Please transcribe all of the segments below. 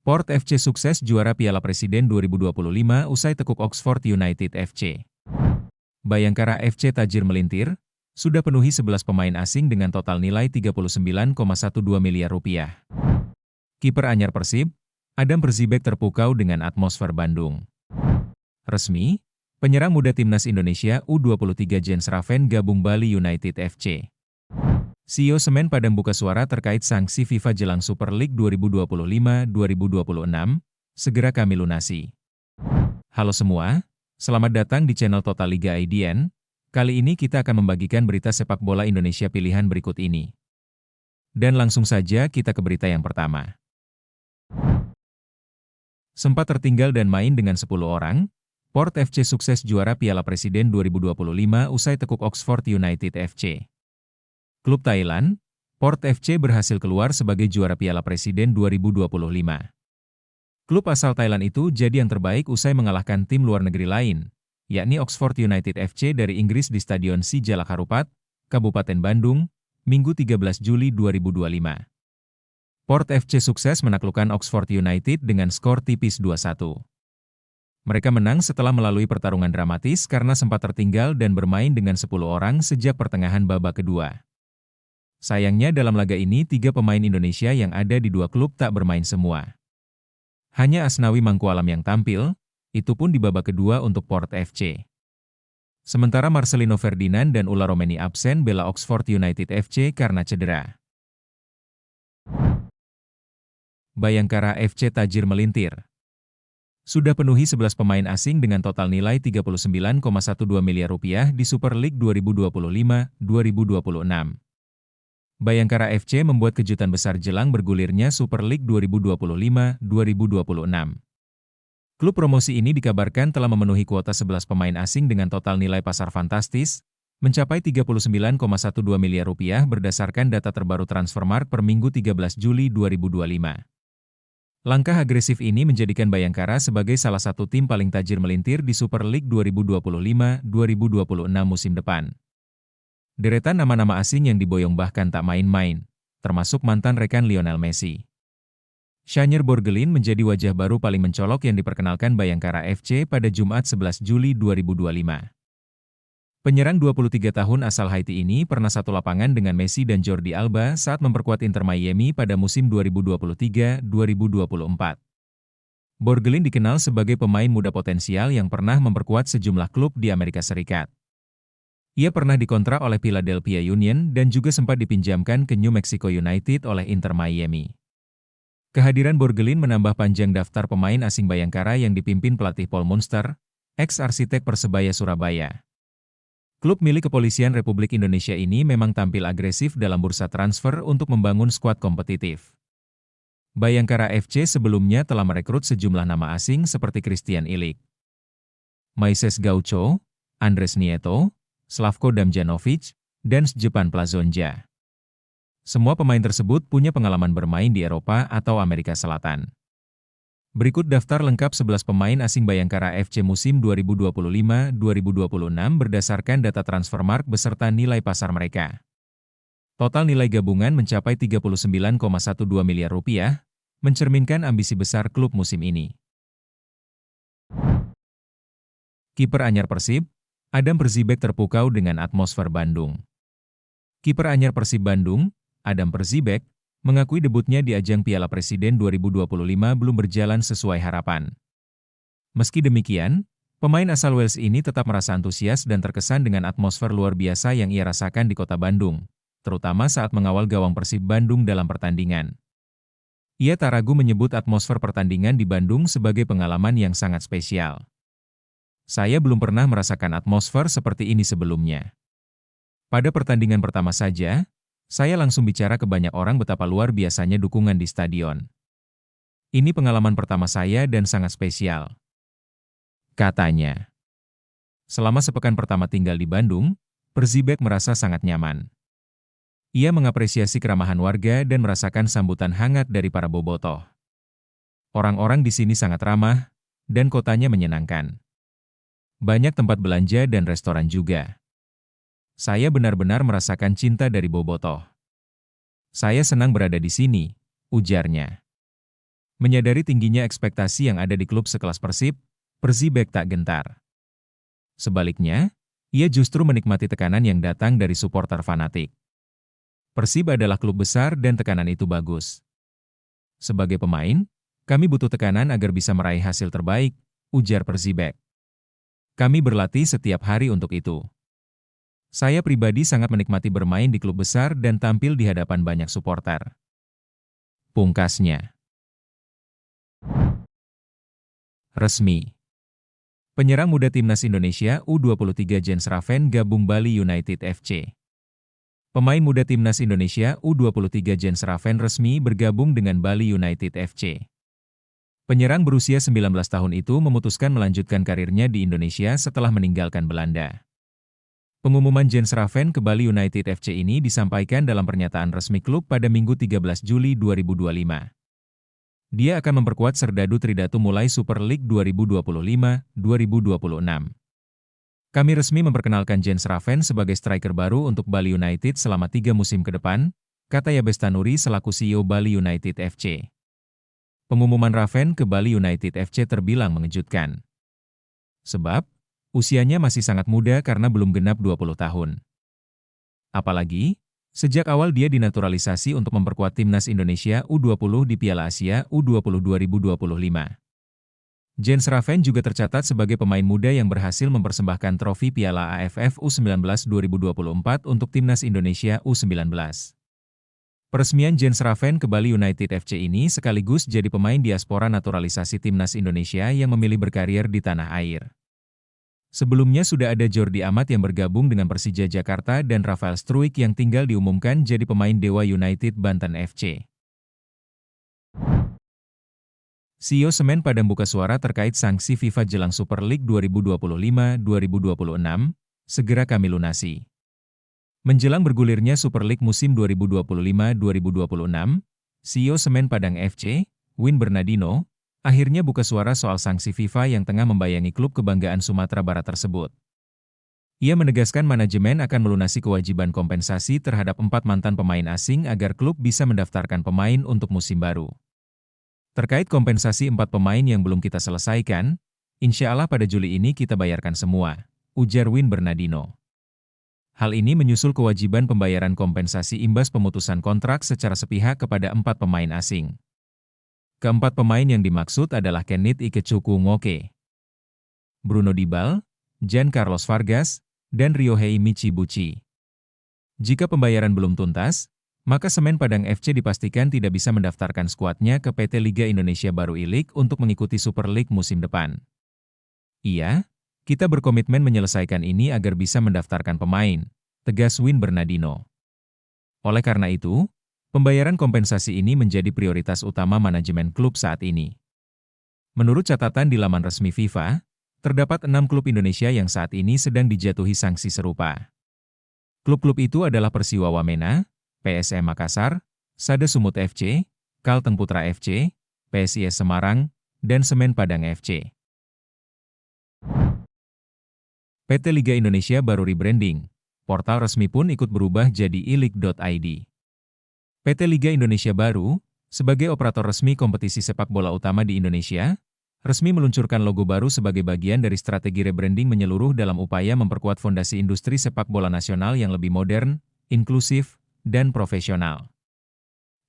Port FC sukses juara Piala Presiden 2025 usai tekuk Oxford United FC. Bayangkara FC tajir melintir, sudah penuhi 11 pemain asing dengan total nilai 39,12 miliar rupiah. Kiper anyar Persib, Adam Perzibek terpukau dengan atmosfer Bandung. Resmi, penyerang muda Timnas Indonesia U23 Jens Raven gabung Bali United FC. CEO Semen Padang buka suara terkait sanksi FIFA jelang Super League 2025-2026, segera kami lunasi. Halo semua, selamat datang di channel Total Liga IDN. Kali ini kita akan membagikan berita sepak bola Indonesia pilihan berikut ini. Dan langsung saja kita ke berita yang pertama. Sempat tertinggal dan main dengan 10 orang, Port FC sukses juara Piala Presiden 2025 usai tekuk Oxford United FC. Klub Thailand, Port FC berhasil keluar sebagai juara Piala Presiden 2025. Klub asal Thailand itu jadi yang terbaik usai mengalahkan tim luar negeri lain, yakni Oxford United FC dari Inggris di Stadion Sijalak Harupat, Kabupaten Bandung, Minggu 13 Juli 2025. Port FC sukses menaklukkan Oxford United dengan skor tipis 2-1. Mereka menang setelah melalui pertarungan dramatis karena sempat tertinggal dan bermain dengan 10 orang sejak pertengahan babak kedua. Sayangnya dalam laga ini 3 pemain Indonesia yang ada di 2 klub tak bermain semua. Hanya Asnawi Mangkualam yang tampil, itu pun di babak kedua untuk Port FC. Sementara Marcelino Ferdinand dan Ula Romeni absen bela Oxford United FC karena cedera. Bayangkara FC tajir melintir. Sudah penuhi 11 pemain asing dengan total nilai 39,12 miliar rupiah di Super League 2025-2026. Bayangkara FC membuat kejutan besar jelang bergulirnya Super League 2025-2026. Klub promosi ini dikabarkan telah memenuhi kuota 11 pemain asing dengan total nilai pasar fantastis, mencapai 39,12 miliar rupiah berdasarkan data terbaru Transfermarkt per Minggu 13 Juli 2025. Langkah agresif ini menjadikan Bayangkara sebagai salah satu tim paling tajir melintir di Super League 2025-2026 musim depan. Deretan nama-nama asing yang diboyong bahkan tak main-main, termasuk mantan rekan Lionel Messi. Shanier Borgelin menjadi wajah baru paling mencolok yang diperkenalkan Bayangkara FC pada Jumat 11 Juli 2025. Penyerang 23 tahun asal Haiti ini pernah satu lapangan dengan Messi dan Jordi Alba saat memperkuat Inter Miami pada musim 2023-2024. Borgelin dikenal sebagai pemain muda potensial yang pernah memperkuat sejumlah klub di Amerika Serikat. Ia pernah dikontrak oleh Philadelphia Union dan juga sempat dipinjamkan ke New Mexico United oleh Inter Miami. Kehadiran Borgelin menambah panjang daftar pemain asing Bayangkara yang dipimpin pelatih Paul Munster, ex-arsitek Persebaya Surabaya. Klub milik Kepolisian Republik Indonesia ini memang tampil agresif dalam bursa transfer untuk membangun skuad kompetitif. Bayangkara FC sebelumnya telah merekrut sejumlah nama asing seperti Christian Illich, Moises Gaucho, Andres Nieto, Slavko Damjanovic, dan Stjepan Plazonja. Semua pemain tersebut punya pengalaman bermain di Eropa atau Amerika Selatan. Berikut daftar lengkap 11 pemain asing Bayangkara FC musim 2025-2026 berdasarkan data Transfermarkt beserta nilai pasar mereka. Total nilai gabungan mencapai 39,12 miliar rupiah, mencerminkan ambisi besar klub musim ini. Kiper anyar Persib, Adam Perzibek terpukau dengan atmosfer Bandung. Kiper anyar Persib Bandung, Adam Perzibek, mengakui debutnya di ajang Piala Presiden 2025 belum berjalan sesuai harapan. Meski demikian, pemain asal Wales ini tetap merasa antusias dan terkesan dengan atmosfer luar biasa yang ia rasakan di kota Bandung, terutama saat mengawal gawang Persib Bandung dalam pertandingan. Ia tak ragu menyebut atmosfer pertandingan di Bandung sebagai pengalaman yang sangat spesial. Saya belum pernah merasakan atmosfer seperti ini sebelumnya. Pada pertandingan pertama saja, saya langsung bicara ke banyak orang betapa luar biasanya dukungan di stadion. Ini pengalaman pertama saya dan sangat spesial, katanya. Selama sepekan pertama tinggal di Bandung, Perzibek merasa sangat nyaman. Ia mengapresiasi keramahan warga dan merasakan sambutan hangat dari para bobotoh. Orang-orang di sini sangat ramah, dan kotanya menyenangkan. Banyak tempat belanja dan restoran juga. Saya benar-benar merasakan cinta dari bobotoh. Saya senang berada di sini, ujarnya. Menyadari tingginya ekspektasi yang ada di klub sekelas Persib, Persibek tak gentar. Sebaliknya, ia justru menikmati tekanan yang datang dari supporter fanatik. Persib adalah klub besar dan tekanan itu bagus. Sebagai pemain, kami butuh tekanan agar bisa meraih hasil terbaik, ujar Persibek. Kami berlatih setiap hari untuk itu. Saya pribadi sangat menikmati bermain di klub besar dan tampil di hadapan banyak supporter. Pungkasnya. Resmi. Penyerang muda Timnas Indonesia U23 Jens Raven gabung Bali United FC. Pemain muda Timnas Indonesia U23 Jens Raven resmi bergabung dengan Bali United FC. Penyerang berusia 19 tahun itu memutuskan melanjutkan karirnya di Indonesia setelah meninggalkan Belanda. Pengumuman Jens Raven ke Bali United FC ini disampaikan dalam pernyataan resmi klub pada Minggu 13 Juli 2025. Dia akan memperkuat Serdadu Tridatu mulai Super League 2025-2026. Kami resmi memperkenalkan Jens Raven sebagai striker baru untuk Bali United selama 3 musim ke depan, kata Yabes Tanuri selaku CEO Bali United FC. Pengumuman Raven ke Bali United FC terbilang mengejutkan. Sebab, usianya masih sangat muda karena belum genap 20 tahun. Apalagi, sejak awal dia dinaturalisasi untuk memperkuat Timnas Indonesia U20 di Piala Asia U20 2025. Jens Raven juga tercatat sebagai pemain muda yang berhasil mempersembahkan trofi Piala AFF U19 2024 untuk Timnas Indonesia U19. Peresmian Jens Raven ke Bali United FC ini sekaligus jadi pemain diaspora naturalisasi Timnas Indonesia yang memilih berkarir di tanah air. Sebelumnya sudah ada Jordi Amat yang bergabung dengan Persija Jakarta dan Rafael Struijk yang tinggal diumumkan jadi pemain Dewa United Banten FC. CEO Semen Padang buka suara terkait sanksi FIFA jelang Super League 2025-2026, segera kami lunasi. Menjelang bergulirnya Super League musim 2025-2026, CEO Semen Padang FC, Win Bernardino, akhirnya buka suara soal sanksi FIFA yang tengah membayangi klub kebanggaan Sumatera Barat tersebut. Ia menegaskan manajemen akan melunasi kewajiban kompensasi terhadap 4 mantan pemain asing agar klub bisa mendaftarkan pemain untuk musim baru. Terkait kompensasi 4 pemain yang belum kita selesaikan, insya Allah pada Juli ini kita bayarkan semua, ujar Win Bernardino. Hal ini menyusul kewajiban pembayaran kompensasi imbas pemutusan kontrak secara sepihak kepada 4 pemain asing. Keempat pemain yang dimaksud adalah Kenneth Ikechukwu Ngoke, Bruno Dibal, Jean Carlos Vargas, dan Ryohei Michibuchi. Jika pembayaran belum tuntas, maka Semen Padang FC dipastikan tidak bisa mendaftarkan skuadnya ke PT Liga Indonesia Baru I-League untuk mengikuti Super League musim depan. Kita berkomitmen menyelesaikan ini agar bisa mendaftarkan pemain, tegas Win Bernardino. Oleh karena itu, pembayaran kompensasi ini menjadi prioritas utama manajemen klub saat ini. Menurut catatan di laman resmi FIFA, terdapat 6 klub Indonesia yang saat ini sedang dijatuhi sanksi serupa. Klub-klub itu adalah Persiwa Wamena, PSM Makassar, Sada Sumut FC, Kalteng Putra FC, PSIS Semarang, dan Semen Padang FC. PT Liga Indonesia baru rebranding, portal resmi pun ikut berubah jadi ileague.id. PT Liga Indonesia Baru, sebagai operator resmi kompetisi sepak bola utama di Indonesia, resmi meluncurkan logo baru sebagai bagian dari strategi rebranding menyeluruh dalam upaya memperkuat fondasi industri sepak bola nasional yang lebih modern, inklusif, dan profesional.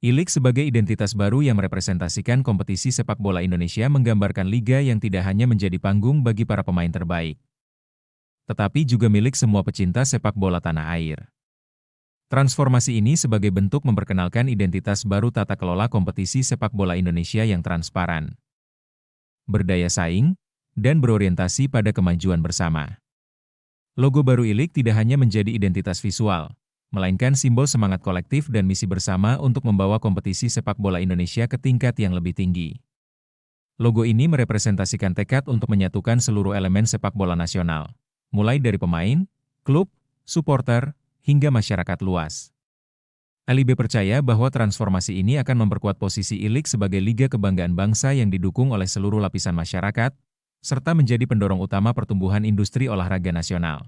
I-League sebagai identitas baru yang merepresentasikan kompetisi sepak bola Indonesia menggambarkan liga yang tidak hanya menjadi panggung bagi para pemain terbaik, tetapi juga milik semua pecinta sepak bola tanah air. Transformasi ini sebagai bentuk memperkenalkan identitas baru tata kelola kompetisi sepak bola Indonesia yang transparan, berdaya saing, dan berorientasi pada kemajuan bersama. Logo baru I-League tidak hanya menjadi identitas visual, melainkan simbol semangat kolektif dan misi bersama untuk membawa kompetisi sepak bola Indonesia ke tingkat yang lebih tinggi. Logo ini merepresentasikan tekad untuk menyatukan seluruh elemen sepak bola nasional, mulai dari pemain, klub, supporter, hingga masyarakat luas. LIB percaya bahwa transformasi ini akan memperkuat posisi I-League sebagai liga kebanggaan bangsa yang didukung oleh seluruh lapisan masyarakat, serta menjadi pendorong utama pertumbuhan industri olahraga nasional.